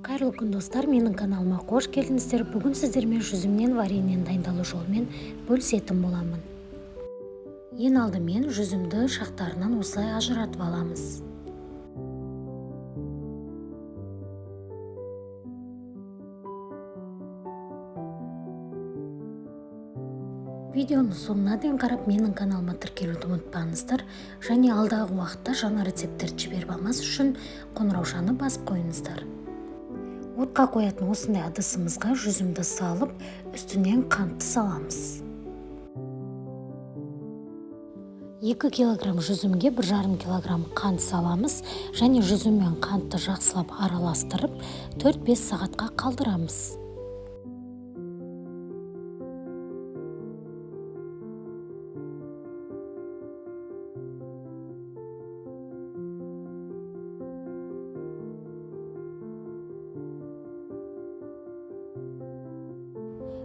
Қайырлы күн достар, менің каналыма қош келдіңіздер. Бүгін сіздермен жүзімнен вареньені дайындалу жолымен бөлісетін боламын. Ең алдымен жүзімді шақтарынан осылай ажыратып аламыз. Видеоны соңына дейін қарап, менің каналыма тіркелуді ұмытпаңыздар. Және алдағы уақытта жаңа рецепттерді жіберіп алмас үшін қоңыраушаны басып қойыңыздар. Отқа қоятын осындай ыдысымызға жүзімді салып, үстінен қантты саламыз. 2 кг жүзімге 1,5 кг қант саламыз және жүзім мен қантты жақсылап араластырып 4-5 сағатқа қалдырамыз.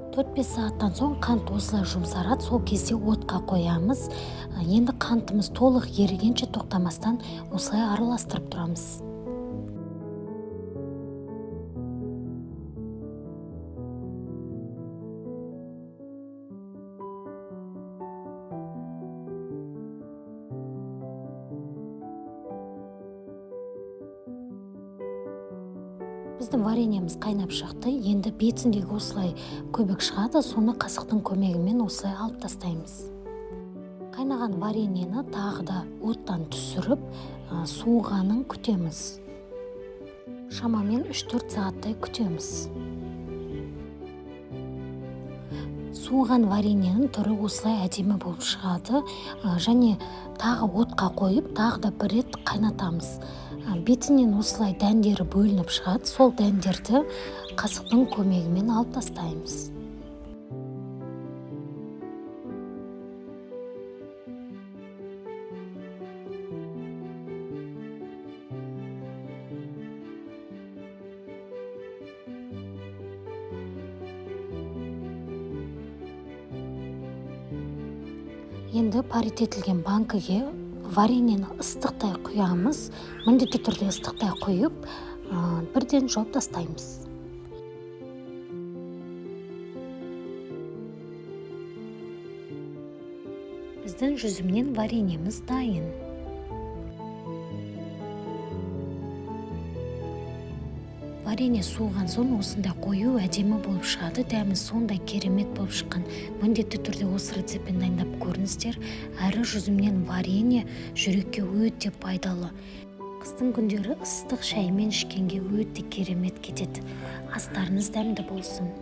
Төрт-бес сағаттан соң қант осылай жұмсарады, сол кезде отқа қоямыз. Енді қантымыз толық ерігенше тоқтамастан осылай араластырып тұрамыз. Біздің вареньеміз қайнап шықты. Енді бетіндегі осылай көбік шығады, соны қасықтың көмегімен осылай алып тастаймыз. Қайнаған вареньені тағы да оттан түсіріп, суығанын күтеміз. Шамамен 3-4 сағаттай күтеміз. Суыған вареньенің түрі осылай әдемі болып шығады. Және тағы отқа қойып, тағы да бір рет қайнатамыз. Бетінен осылай дәндері бөлініп шығады. Сол дәндерді қасықтың көмегімен алып тастаймыз. Енді паритетілген банкіге вареньені ыстықтай құямыз. Міндетті түрде ыстықтай құйып, бірден жауып тастаймыз. Біздің жүзімнен вареньеміз дайын. Варенье суыған соң осындай қою әдемі болып шығады. Дәмі сондай керемет болып шыққан. Міндетті түрде осы рецептпен дайындап көріңіздер. Әрі жүзімнен варенье жүрекке өте пайдалы. Қыстың күндері ыстық шаймен ішкенге өте керемет кетеді. Астарыңыз дәмді болсын.